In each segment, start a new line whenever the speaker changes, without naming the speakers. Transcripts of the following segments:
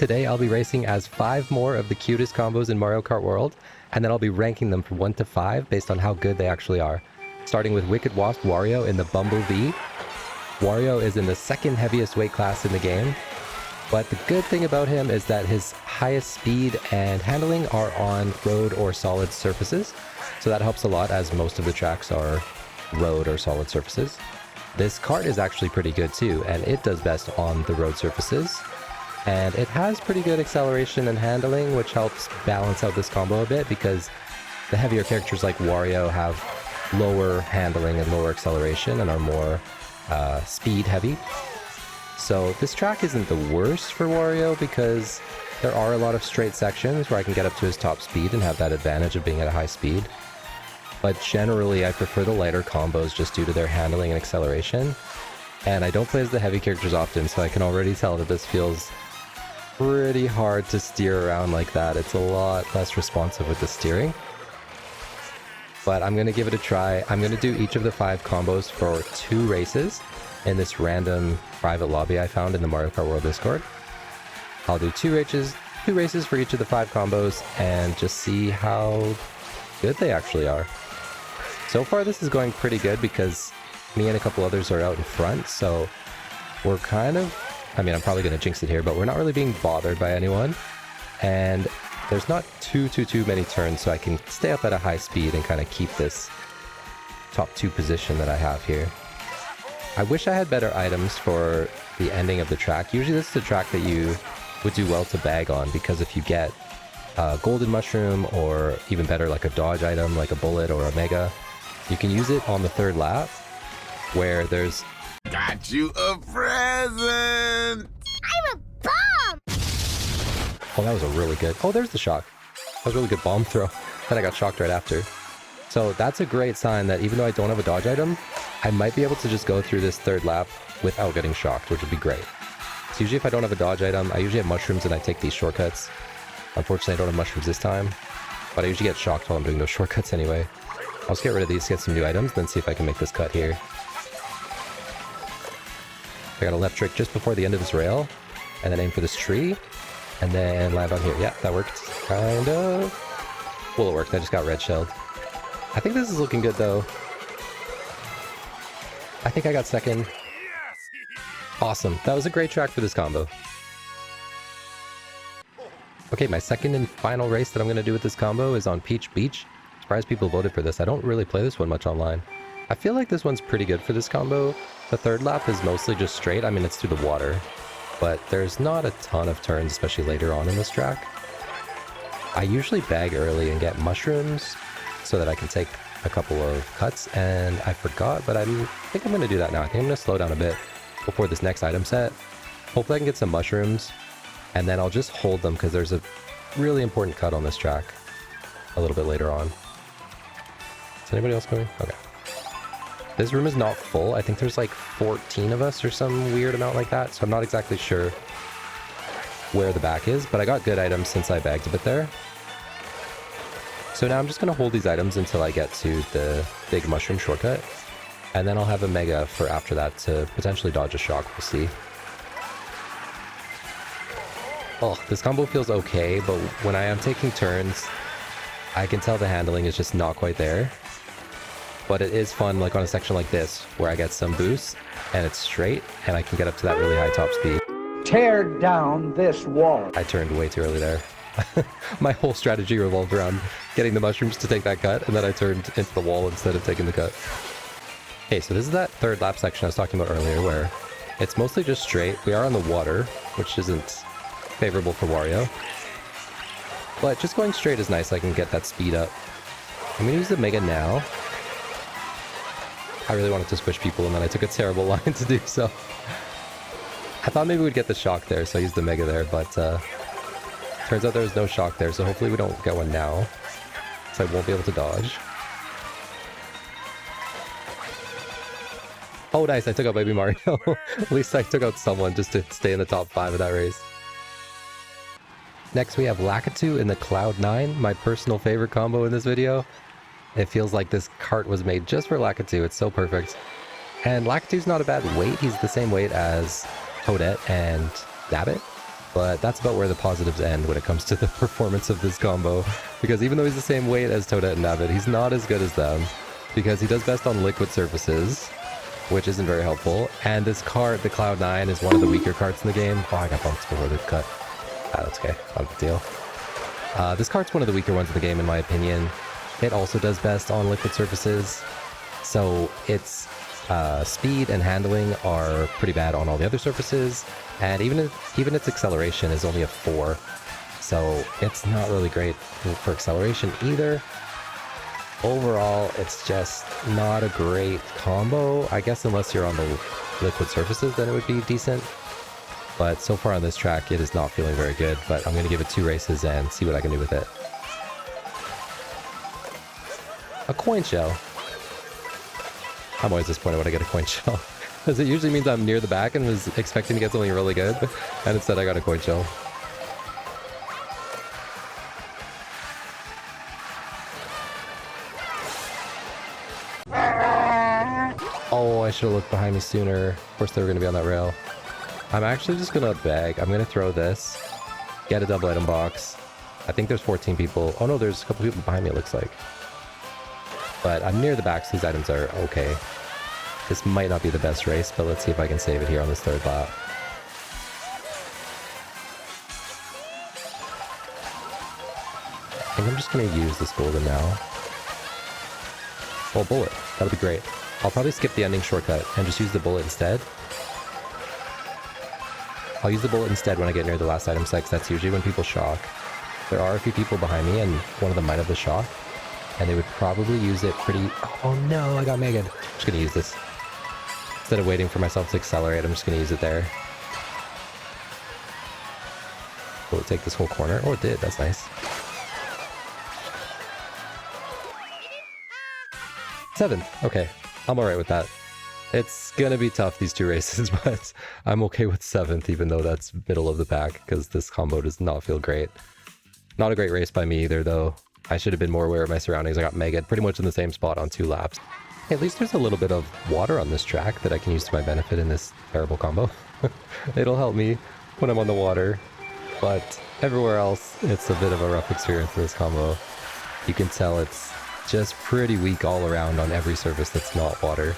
Today I'll be racing as 5 more of the cutest combos in Mario Kart World, and then I'll be ranking them from 1 to 5 based on how good they actually are. Starting with Wicked Wasp Wario in the Bumble V. Wario is in the second heaviest weight class in the game, but the good thing about him is that his highest speed and handling are on road or solid surfaces, so that helps a lot as most of the tracks are road or solid surfaces. This kart is actually pretty good too, and it does best on the road surfaces. And it has pretty good acceleration and handling, which helps balance out this combo a bit because the heavier characters like Wario have lower handling and lower acceleration and are more speed heavy. So this track isn't the worst for Wario because there are a lot of straight sections where I can get up to his top speed and have that advantage of being at a high speed. But generally I prefer the lighter combos just due to their handling and acceleration. And I don't play as the heavy characters often, so I can already tell that this feels pretty hard to steer around like that. It's a lot less responsive with the steering. But I'm going to give it a try. I'm going to do each of the 5 combos for 2 races in this random private lobby I found in the Mario Kart World Discord. I'll do 2 races for each of the 5 combos and just see how good they actually are. So far this is going pretty good because me and a couple others are out in front, so we're kind of, I mean, I'm probably going to jinx it here, but we're not really being bothered by anyone. And there's not too many turns, so I can stay up at a high speed and kind of keep this top 2 position that I have here. I wish I had better items for the ending of the track. Usually this is a track that you would do well to bag on, because if you get a golden mushroom, or even better, like a dodge item, like a bullet or a mega, you can use it on the 3rd lap, where there's...
Got you a present!
I'm a bomb!
Oh, that was a really good... Oh, there's the shock. That was a really good bomb throw. Then I got shocked right after. So that's a great sign that even though I don't have a dodge item, I might be able to just go through this 3rd lap without getting shocked, which would be great. So usually if I don't have a dodge item, I usually have mushrooms and I take these shortcuts. Unfortunately, I don't have mushrooms this time, but I usually get shocked while I'm doing those shortcuts anyway. I'll just get rid of these, get some new items, then see if I can make this cut here. I got a left trick just before the end of this rail, and then aim for this tree, and then land on here. Yeah, that worked. Kind of. Well, it worked. I just got red shelled. I think this is looking good, though. I think I got 2nd. Awesome. That was a great track for this combo. Okay, my 2nd and final race that I'm going to do with this combo is on Peach Beach. Surprised people voted for this. I don't really play this one much online. I feel like this one's pretty good for this combo. The 3rd lap is mostly just straight. I mean, it's through the water, but there's not a ton of turns, especially later on in this track. I usually bag early and get mushrooms so that I can take a couple of cuts, and I forgot, but I think I'm going to do that now. I think I'm going to slow down a bit before this next item set. Hopefully I can get some mushrooms, and then I'll just hold them because there's a really important cut on this track a little bit later on. Is anybody else going? Okay. This room is not full. I think there's like 14 of us or some weird amount like that, so I'm not exactly sure where the back is, but I got good items since I bagged a bit there. So now I'm just going to hold these items until I get to the big mushroom shortcut, and then I'll have a mega for after that to potentially dodge a shock. We'll see. Oh, this combo feels okay, but when I am taking turns, I can tell the handling is just not quite there. But it is fun, like on a section like this, where I get some boosts, and it's straight, and I can get up to that really high top speed.
Tear down this wall.
I turned way too early there. My whole strategy revolved around getting the mushrooms to take that cut, and then I turned into the wall instead of taking the cut. Okay, so this is that 3rd lap section I was talking about earlier, where it's mostly just straight. We are on the water, which isn't favorable for Wario. But just going straight is nice. I can get that speed up. I'm going to use the Mega now. I really wanted to squish people, and then I took a terrible line to do so. I thought maybe we'd get the shock there, so I used the Mega there, but turns out there was no shock there, so hopefully we don't get one now. So I won't be able to dodge. Oh, nice. I took out Baby Mario. At least I took out someone just to stay in the top 5 of that race. Next, we have Lakitu in the Cloud 9, my personal favorite combo in this video. It feels like this cart was made just for Lakitu. It's so perfect. And Lakitu's not a bad weight. He's the same weight as Toadette and Dabbit. But that's about where the positives end when it comes to the performance of this combo. Because even though he's the same weight as Toadette and Navid, he's not as good as them. Because he does best on liquid surfaces, which isn't very helpful. And this cart, the Cloud9, is one of the weaker carts in the game. Oh, I got bumped before the cut. Ah, that's okay. Not a big deal. This cart's one of the weaker ones in the game, in my opinion. It also does best on liquid surfaces. So its speed and handling are pretty bad on all the other surfaces. And even its acceleration is only a 4. So it's not really great for acceleration either. Overall, it's just not a great combo. I guess unless you're on the liquid surfaces, then it would be decent. But so far on this track, it is not feeling very good. But I'm going to give it 2 races and see what I can do with it. A coin shell. I'm always disappointed when I get a coin shell. Because it usually means I'm near the back and was expecting to get something really good. And instead I got a coin shell. Oh, I should have looked behind me sooner. Of course they were going to be on that rail. I'm actually just going to beg. I'm going to throw this. Get a double item box. I think there's 14 people. Oh no, there's a couple people behind me it looks like. But I'm near the back, so these items are okay. This might not be the best race, but let's see if I can save it here on this 3rd lap. I think I'm just going to use this golden now. Oh, bullet. That'll be great. I'll probably skip the ending shortcut and just use the bullet instead. I'll use the bullet instead when I get near the last item site, 'cause that's usually when people shock. There are a few people behind me, and one of them might have the shock. And they would probably use it pretty... Oh no, I got Megan. I'm just going to use this. Instead of waiting for myself to accelerate, I'm just going to use it there. Will it take this whole corner? Oh, it did. That's nice. 7th. Okay. I'm alright with that. It's going to be tough, these 2 races, but I'm okay with 7th, even though that's middle of the pack, because this combo does not feel great. Not a great race by me either, though. I should have been more aware of my surroundings. I got Megan pretty much in the same spot on 2 laps. Hey, at least there's a little bit of water on this track that I can use to my benefit in this terrible combo. It'll help me when I'm on the water. But everywhere else, it's a bit of a rough experience in this combo. You can tell it's just pretty weak all around on every surface that's not water.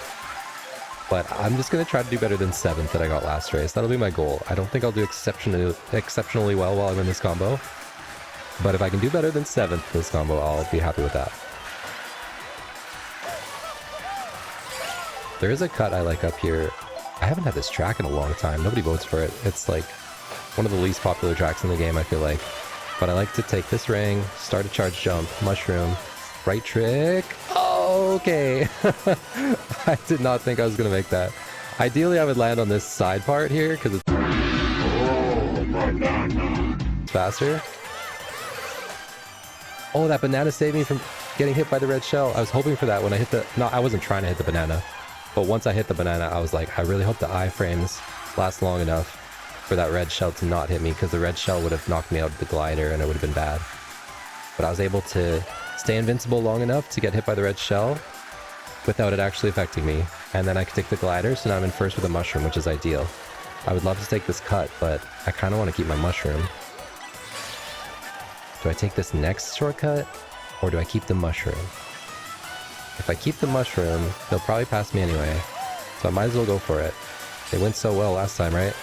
But I'm just going to try to do better than 7th that I got last race. That'll be my goal. I don't think I'll do exceptionally well while I'm in this combo. But if I can do better than 7th this combo, I'll be happy with that. There is a cut I like up here. I haven't had this track in a long time. Nobody votes for it. It's like one of the least popular tracks in the game, I feel like. But I like to take this ring, start a charge jump, mushroom, right trick. Oh, okay. I did not think I was going to make that. Ideally, I would land on this side part here because it's faster. Oh, that banana saved me from getting hit by the red shell. I was hoping for that when I hit the... No, I wasn't trying to hit the banana. But once I hit the banana, I was like, I really hope the iframes last long enough for that red shell to not hit me, because the red shell would have knocked me out of the glider and it would have been bad. But I was able to stay invincible long enough to get hit by the red shell without it actually affecting me. And then I could take the glider, so now I'm in first with a mushroom, which is ideal. I would love to take this cut, but I kind of want to keep my mushroom. Do I take this next shortcut, or do I keep the mushroom? If I keep the mushroom, they'll probably pass me anyway, so I might as well go for it. They went so well last time, right?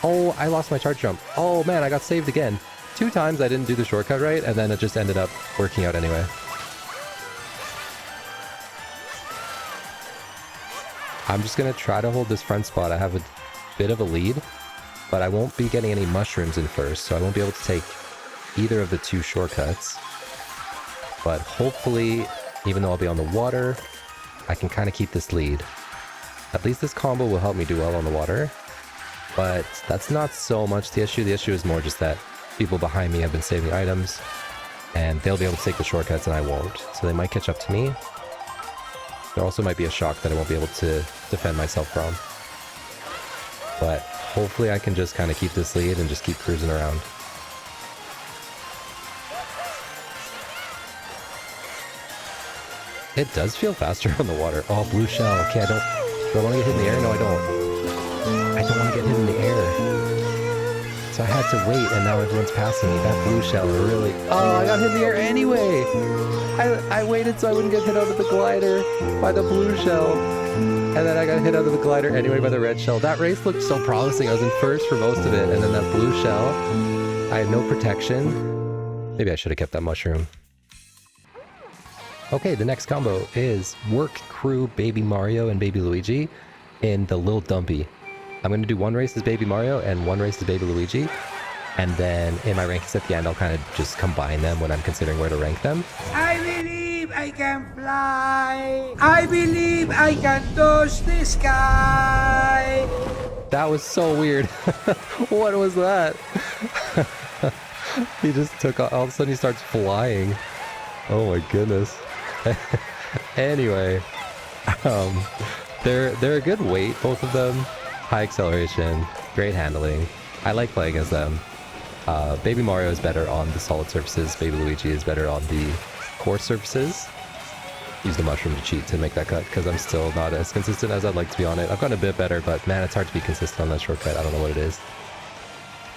Oh, I lost my charge jump. Oh man, I got saved again. 2 times I didn't do the shortcut right, and then it just ended up working out anyway. I'm just going to try to hold this front spot. I have a bit of a lead, but I won't be getting any mushrooms in first, so I won't be able to take either of the 2 shortcuts. But hopefully, even though I'll be on the water, I can kind of keep this lead. At least this combo will help me do well on the water, but that's not so much the issue. The issue is more just that people behind me have been saving items, and they'll be able to take the shortcuts and I won't, so they might catch up to me. There also might be a shock that I won't be able to defend myself from. But hopefully I can just kind of keep this lead and just keep cruising around. It does feel faster on the water. Oh, blue shell. Okay, I don't... Do I want to get hit in the air? No, I don't. I don't want to get hit in the air. So I had to wait, and now everyone's passing me. That blue shell really... Oh, I got hit in the air anyway! I waited so I wouldn't get hit out of the glider by the blue shell. And then I got hit out of the glider anyway by the red shell. That race looked so promising. I was in first for most of it, and then that blue shell, I had no protection. Maybe I should have kept that mushroom. Okay, the next combo is Work Crew Baby Mario and Baby Luigi in the Lil Dumpy. I'm going to do one race as Baby Mario and one race as Baby Luigi. And then in my rankings at the end, I'll kind of just combine them when I'm considering where to rank them.
I believe I can fly. I believe I can touch the sky.
That was so weird. What was that? He just took off. All of a sudden he starts flying. Oh my goodness. Anyway, they're a good weight, both of them. High acceleration, great handling. I like playing as them. Baby Mario is better on the solid surfaces. Baby Luigi is better on the coarse surfaces. Use the mushroom to cheat to make that cut because I'm still not as consistent as I'd like to be on it. I've gotten a bit better, but man, it's hard to be consistent on that shortcut. I don't know what it is.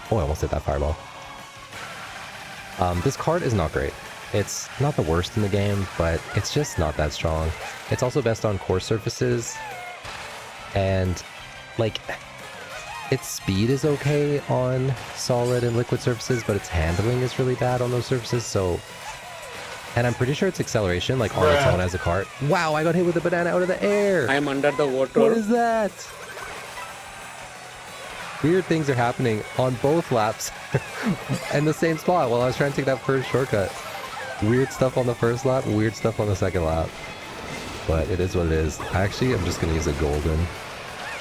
Oh, I almost hit that fireball. This card is not great. It's not the worst in the game, but it's just not that strong. It's also best on coarse surfaces, and like, its speed is okay on solid and liquid surfaces, but its handling is really bad on those surfaces, so... And I'm pretty sure its acceleration, like, on its own as a cart... Wow, I got hit with a banana out of the air!
I'm under the water.
What is that? Weird things are happening on both laps in the same spot while I was trying to take that first shortcut. Weird stuff on the first lap, weird stuff on the second lap. But it is what it is. I'm just going to use a golden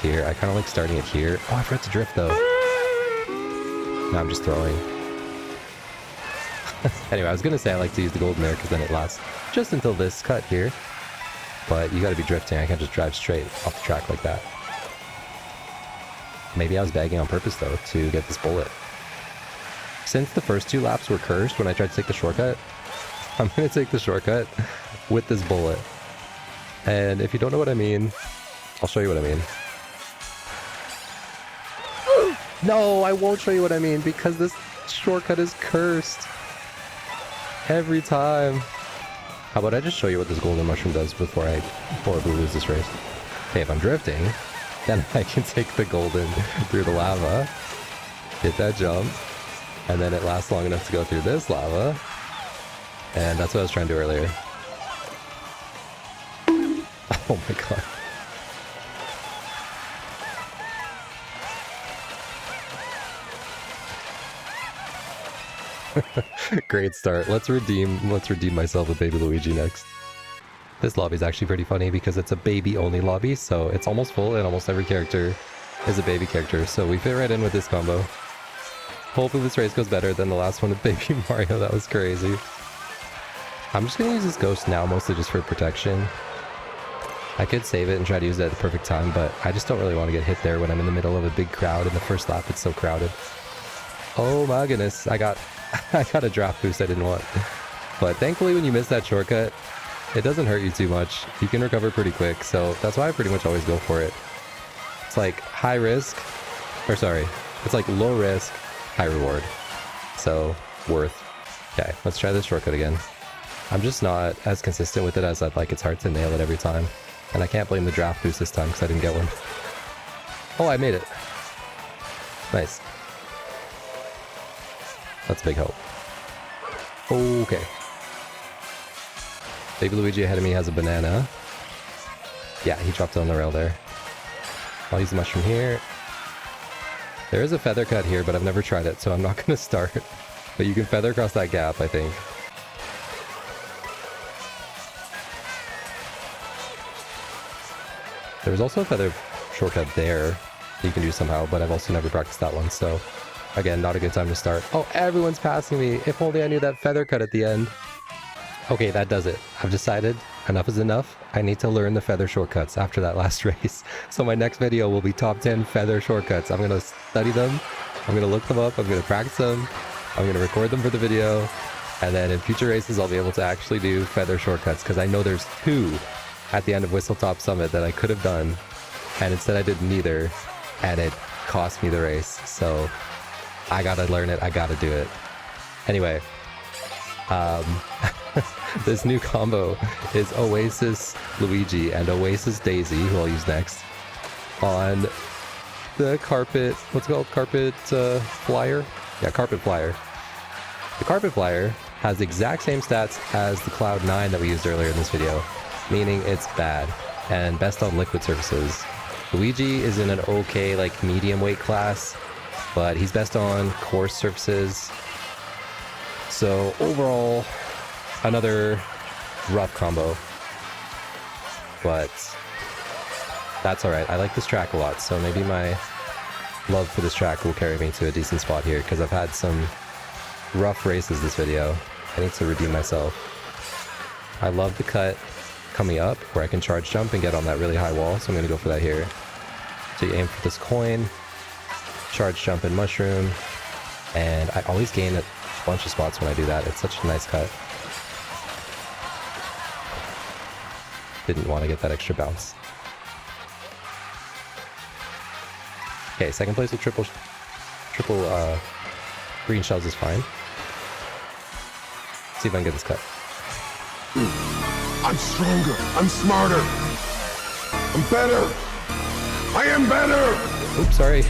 here. I kind of like starting it here. Oh, I forgot to drift though. No, I'm just throwing. Anyway, I was going to say I like to use the golden there because then it lasts just until this cut here. But you got to be drifting. I can't just drive straight off the track like that. Maybe I was bagging on purpose though to get this bullet. Since the first two laps were cursed when I tried to take the shortcut, I'm going to take the shortcut with this bullet. And if you don't know what I mean, I'll show you what I mean. No, I won't show you what I mean because this shortcut is cursed. Every time. How about I just show you what this golden mushroom does before we lose this race. Okay, if I'm drifting, then I can take the golden through the lava, hit that jump, and then it lasts long enough to go through this lava. And that's what I was trying to do earlier. Oh my god. Great start. Let's redeem myself with Baby Luigi next. This lobby is actually pretty funny because it's a baby only lobby, so it's almost full and almost every character is a baby character, so we fit right in with this combo. Hopefully this race goes better than the last one with Baby Mario. That was crazy. I'm just gonna use this ghost now, mostly just for protection. I could save it and try to use it at the perfect time, but I just don't really want to get hit there when I'm in the middle of a big crowd in the first lap. It's so crowded. Oh my goodness, I got a draft boost I didn't want. But thankfully when you miss that shortcut, it doesn't hurt you too much. You can recover pretty quick, so that's why I pretty much always go for it. It's like high risk, it's like low risk, high reward. So, worth. Okay, let's try this shortcut again. I'm just not as consistent with it as I'd like. It's hard to nail it every time. And I can't blame the draft boost this time because I didn't get one. Oh, I made it. Nice. That's a big hope. Okay. Baby Luigi ahead of me has a banana. Yeah, he dropped it on the rail there. I'll use the mushroom here. There is a feather cut here, but I've never tried it, so I'm not going to start. But you can feather across that gap, I think. There's also a feather shortcut there that you can do somehow, but I've also never practiced that one, so... Again, not a good time to start. Oh, everyone's passing me. If only I knew that feather cut at the end. Okay, that does it. I've decided enough is enough. I need to learn the feather shortcuts after that last race. So my next video will be top 10 feather shortcuts. I'm going to study them. I'm going to look them up. I'm going to practice them. I'm going to record them for the video. And then in future races, I'll be able to actually do feather shortcuts because I know there's 2 at the end of Whistletop Summit that I could have done. And instead I did neither. And it cost me the race. So... I gotta learn it. I gotta do it. Anyway, this new combo is Oasis Luigi and Oasis Daisy, who I'll use next, on the carpet, what's it called? Carpet flyer? Yeah, carpet flyer. The carpet flyer has the exact same stats as the Cloud 9 that we used earlier in this video, meaning it's bad and best on liquid surfaces. Luigi is in an okay, like, medium weight class, but he's best on coarse surfaces. So overall, another rough combo, but that's alright. I like this track a lot, so maybe my love for this track will carry me to a decent spot here, because I've had some rough races this video. I need to redeem myself. I love the cut coming up where I can charge jump and get on that really high wall, so I'm going to go for that here. So you aim for this coin, charge jump and mushroom, and I always gain a bunch of spots when I do that. It's such a nice cut. Didn't want to get that extra bounce. Okay, second place with triple green shells is fine. See if I can get this cut.
I'm stronger. I'm smarter. I'm better. I am better.
Oops, sorry.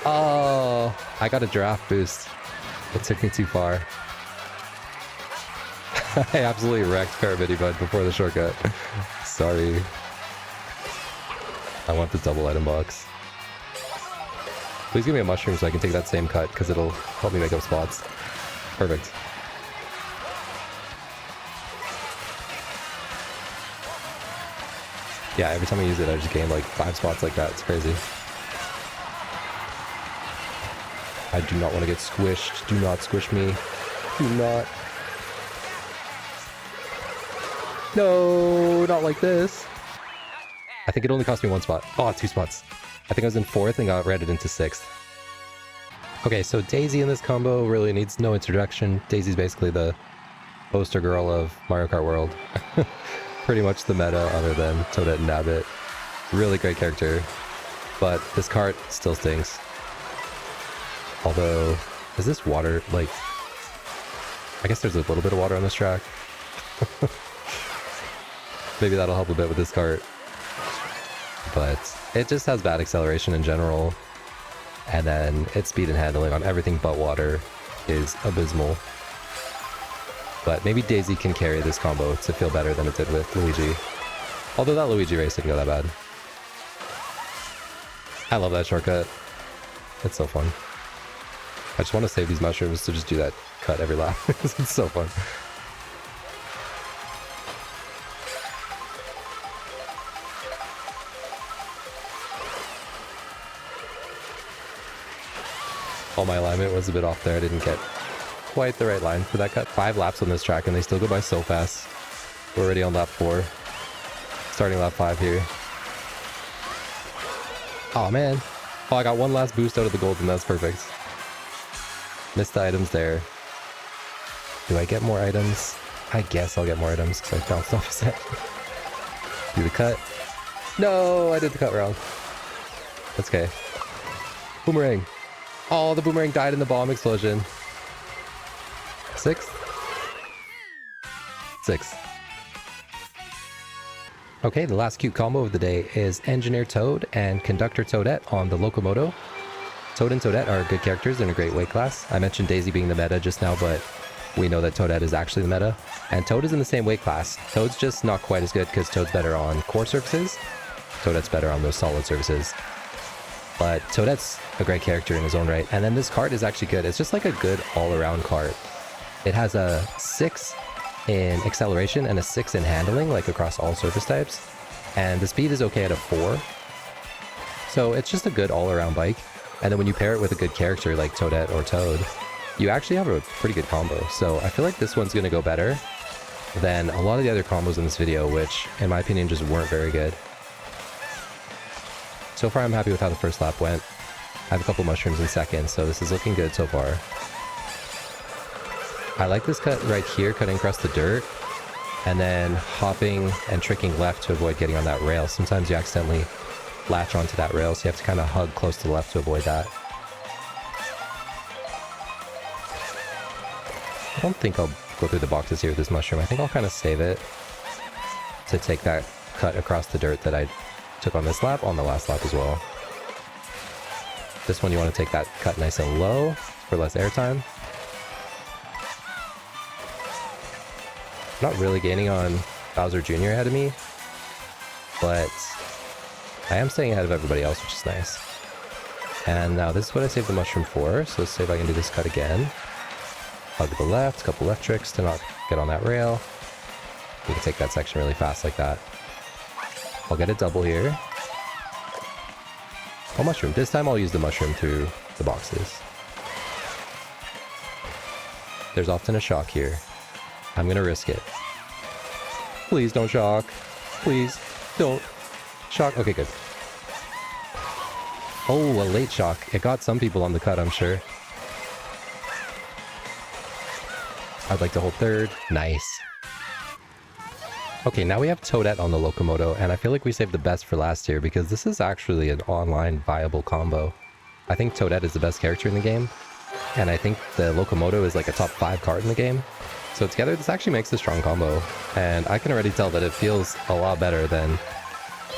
Oh, I got a draft boost. It took me too far. I absolutely wrecked Paramidi Bud before the shortcut. Sorry. I want the double item box. Please give me a mushroom so I can take that same cut, because it'll help me make up spots. Perfect. Yeah, every time I use it, I just gain like 5 spots like that. It's crazy. I do not want to get squished. Do not squish me. Do not. No, not like this. I think it only cost me 1 spot. Oh, 2 spots. I think I was in 4th and got rated into 6th. Okay, so Daisy in this combo really needs no introduction. Daisy's basically the poster girl of Mario Kart World. Pretty much the meta other than Toadette and Nabbit. Really great character, but this cart still stinks. Although, is this water, like... I guess there's a little bit of water on this track. Maybe that'll help a bit with this cart. But it just has bad acceleration in general. And then its speed and handling on everything but water is abysmal. But maybe Daisy can carry this combo to feel better than it did with Luigi. Although that Luigi race didn't go that bad. I love that shortcut. It's so fun. I just want to save these mushrooms to just do that cut every lap. It's so fun. All my alignment was a bit off there. I didn't get quite the right line for that cut. 5 laps on this track and they still go by so fast. We're already on lap 4. Starting lap 5 here. Oh man. Oh, I got one last boost out of the gold and that's perfect. Missed the items there. Do I get more items? I guess I'll get more items because I bounced off a set. Do the cut. No, I did the cut wrong. That's okay. Boomerang. Oh, the boomerang died in the bomb explosion. 6th? 6th. Okay, the last cute combo of the day is Engineer Toad and Conductor Toadette on the Loco Moto. Toad and Toadette are good characters in a great weight class. I mentioned Daisy being the meta just now, but we know that Toadette is actually the meta. And Toad is in the same weight class. Toad's just not quite as good because Toad's better on core surfaces. Toadette's better on those solid surfaces. But Toadette's a great character in his own right. And then this cart is actually good. It's just like a good all-around cart. It has a 6 in acceleration and a 6 in handling, like across all surface types. And the speed is okay at a 4. So it's just a good all-around bike. And then when you pair it with a good character like Toadette or Toad, you actually have a pretty good combo. So I feel like this one's going to go better than a lot of the other combos in this video, which in my opinion just weren't very good. So far I'm happy with how the first lap went. I have a couple mushrooms in second, so this is looking good so far. I like this cut right here, cutting across the dirt, and then hopping and tricking left to avoid getting on that rail. Sometimes you accidentally latch onto that rail, so you have to kind of hug close to the left to avoid that. don't think I'll go through the boxes here with this mushroom. I think I'll kind of save it to take that cut across the dirt that I took on this lap on the last lap as well. This one you want to take that cut nice and low for less airtime. Not really gaining on Bowser Jr. ahead of me, but I am staying ahead of everybody else, which is nice. And now this is what I saved the mushroom for, so let's see if I can do this cut again. Hug to the left, a couple left tricks to not get on that rail. We can take that section really fast like that. I'll get a double here. Oh, mushroom. This time I'll use the mushroom through the boxes. There's often a shock here. I'm gonna risk it. Please don't shock. Please don't shock. Okay, good. Oh, a late shock. It got some people on the cut, I'm sure. I'd like to hold third. Nice. Okay, now we have Toadette on the Locomoto, and I feel like we saved the best for last here because this is actually an online viable combo. I think Toadette is the best character in the game, and I think the Locomoto is like a top 5 card in the game. So together, this actually makes a strong combo, and I can already tell that it feels a lot better than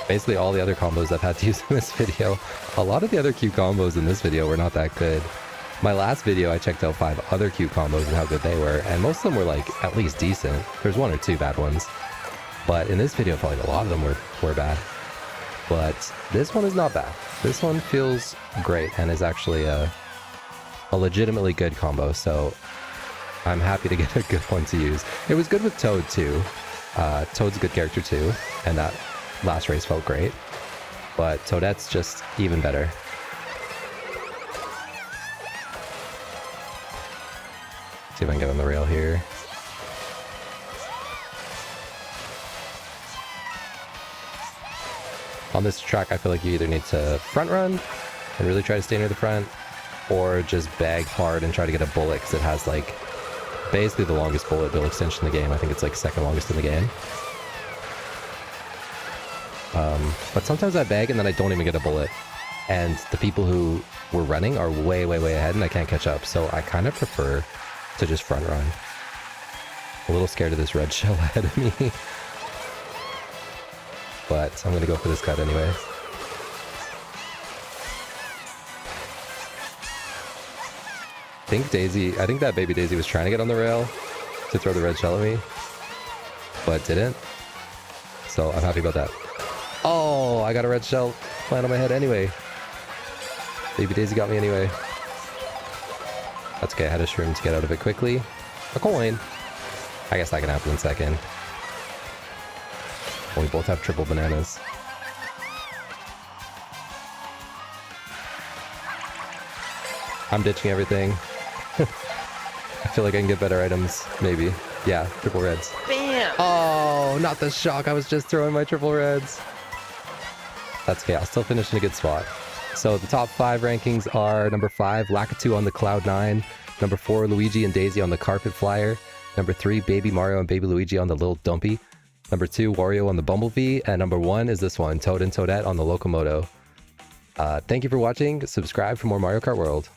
basically all the other combos I've had to use in this video. A lot of the other cute combos in this video were not that good. My last video, I checked out 5 other cute combos and how good they were, and most of them were like at least decent. There's 1 or 2 bad ones. But in this video, I felt like a lot of them were bad. But this one is not bad. This one feels great and is actually a legitimately good combo, so I'm happy to get a good one to use. It was good with Toad too. Toad's a good character too, and that last race felt great. But Toadette's just even better. See if I can get on the rail here. On this track, I feel like you either need to front run and really try to stay near the front, or just bag hard and try to get a bullet, because it has like basically the longest bullet bill extension in the game. I think it's like second longest in the game. But sometimes I bag and then I don't even get a bullet, and the people who were running are way, way, way ahead and I can't catch up, so I kind of prefer to just front run. A little scared of this red shell ahead of me. But I'm gonna go for this cut anyway. I think that baby Daisy was trying to get on the rail to throw the red shell at me, but didn't. So I'm happy about that. Oh, I got a red shell land on my head anyway. Baby Daisy got me anyway. That's okay, I had a shroom to get out of it quickly. A coin. I guess that can happen in second. We both have triple bananas. I'm ditching everything. I feel like I can get better items, maybe. Yeah, triple reds.
Bam!
Oh, not the shock. I was just throwing my triple reds. That's okay. I'll still finish in a good spot. So the top 5 rankings are number 5, Lakitu on the Cloud9. Number 4, Luigi and Daisy on the Carpet Flyer. Number 3, Baby Mario and Baby Luigi on the Little Dumpy. Number 2, Wario on the Bumble V. And number 1 is this one, Toad and Toadette on the Locomoto. Thank you for watching. Subscribe for more Mario Kart World.